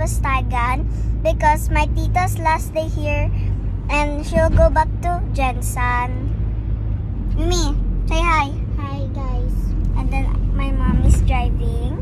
Pastagan because my tita's last day here and she'll go back to Jensen. Mimi, say hi. Hi guys. And then my mom is driving.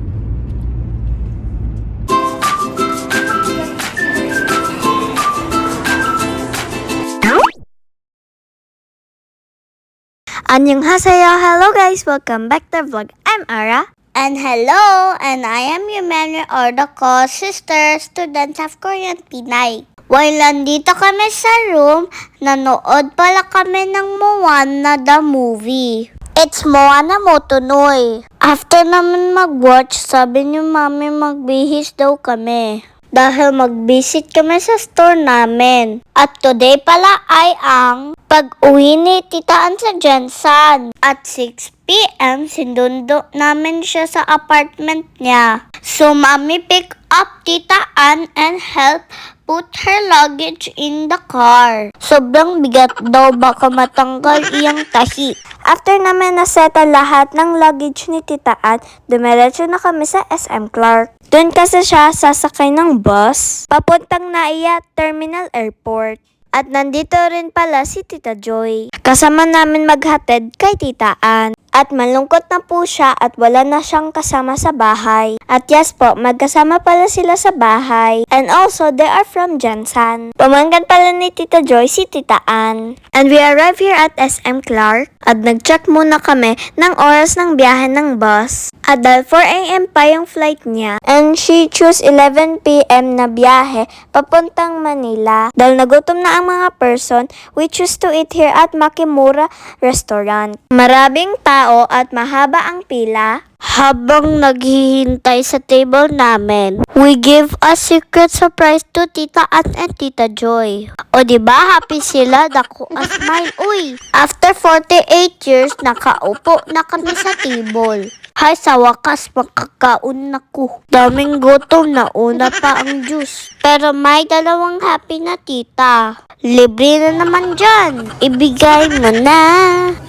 Annyeonghaseyo. Hello guys, welcome back to the vlog. I'm Ara. And hello, and I am Yumenri Ordoko, sister, student of Korean Pinay. While nandito kami sa room, nanood pala kami ng Moana the movie. It's Moana Motonoi. After naman mag-watch, sabi ni mami magbihis daw kami. Dahil mag-visit kami sa store namin. At today pala ay ang pag-uwi ni Tita Ann sa Jensen. At 6 p.m. sinundo namin siya sa apartment niya. So mami pick up Tita Ann and help put her luggage in the car. Sobrang bigat daw, baka matanggal iyang tahi. After namin naseta lahat ng luggage ni Tita Ann, dumiretso na kami sa SM Clark. Doon kasi siya sasakay ng bus papuntang Naiya Terminal Airport. At nandito rin pala si Tita Joy. Kasama namin maghatid kay Tita Ann. At malungkot na po siya at wala na siyang kasama sa bahay. At yes po, magkasama pala sila sa bahay. And also, they are from Jensen. Pamangkin pala ni Tita Joy si Tita Ann. And we arrive here at SM Clark. At nag-check muna kami ng oras ng biyahe ng bus. At dahil 4 a.m. pa yung flight niya. And she choose 11 p.m. na biyahe papuntang Manila. Dahil nagutom na ang mga person, we choose to eat here at Makimura Restaurant. Maraming tao at mahaba ang pila. Habang naghihintay sa table namin, we give a secret surprise to Tita Ann and Tita Joy. O diba, happy sila, dako a smile. Uy! After 48 years, nakaupo na kami sa table. Hay, sa wakas, makakaon na ko. Daming gutom na una pa ang juice. Pero may dalawang happy na tita. Libre na naman dyan. Ibigay mo na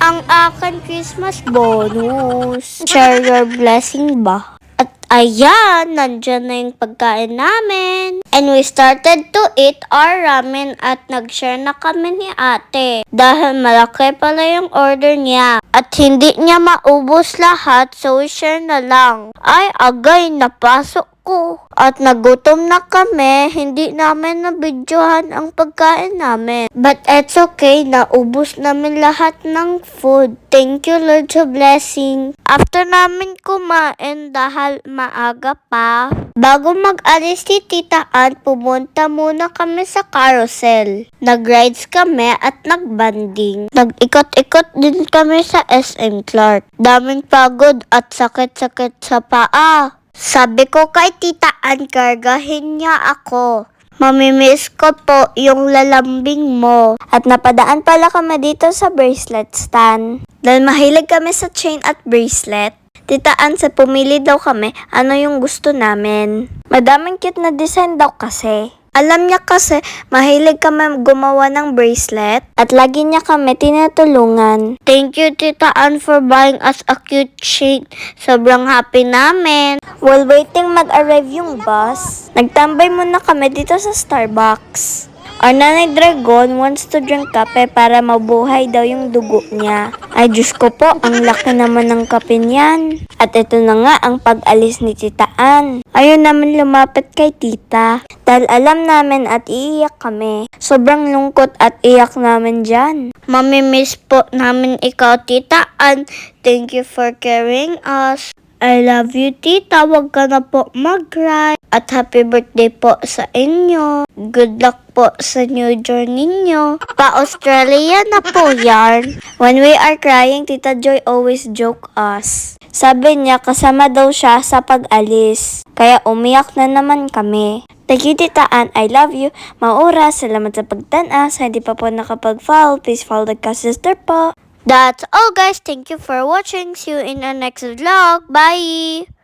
ang akin Christmas bonus. Share your blessing ba? At ayan, nandyan na yung pagkain namin. And we started to eat our ramen at nag-share na kami ni ate. Dahil malaki pala yung order niya. At hindi niya maubos lahat, so we share na lang. Ay, agay, napasok ko. At nagutom na kami, hindi namin nabidyohan ang pagkain namin. But it's okay, naubos namin lahat ng food. Thank you Lord sa blessing. After namin kumain dahil maaga pa, bago mag-alis si Tita Ann, pumunta muna kami sa carousel. Nag-rides kami at nag-banding. Nag-ikot-ikot din kami sa SM Clark. Daming pagod at sakit-sakit sa paa. Sabi ko kay Tita Ann, kargahin niya ako. Mamimiss ko po yung lalambing mo. At napadaan pala kami dito sa bracelet stand. Dahil mahilig kami sa chain at bracelet, Tita Ann, sa pumili daw kami ano yung gusto namin. Madaming cute na design daw kasi. Alam niya kasi mahilig kami gumawa ng bracelet at lagi niya kami tinutulungan. Thank you Tita Ann for buying us a cute chain. Sobrang happy namin. While waiting mag-arrive yung bus, nagtambay muna kami dito sa Starbucks. Our nanay Dragon wants to drink kape para mabuhay daw yung dugo niya. Ay Diyos ko po, ang laki naman ng kape niyan. At ito na nga ang pag-alis ni Tita Ann. Ayaw namin lumapit kay tita. Dahil alam namin at iiyak kami. Sobrang lungkot at iyak namin dyan. Mamimiss po namin ikaw Tita Ann. Thank you for carrying us. I love you, tita. Huwag ka na po mag-cry. At happy birthday po sa inyo. Good luck po sa new journey niyo. Pa-Australia na po yan. When we are crying, Tita Joy always joke us. Sabi niya, kasama daw siya sa pag-alis. Kaya umiyak na naman kami. Thank you, Tita Ann. I love you. Maura, salamat sa pagtanas. Hindi pa po nakapag-follow. Please follow the sister po. That's all guys. Thank you for watching. See you in our next vlog. Bye!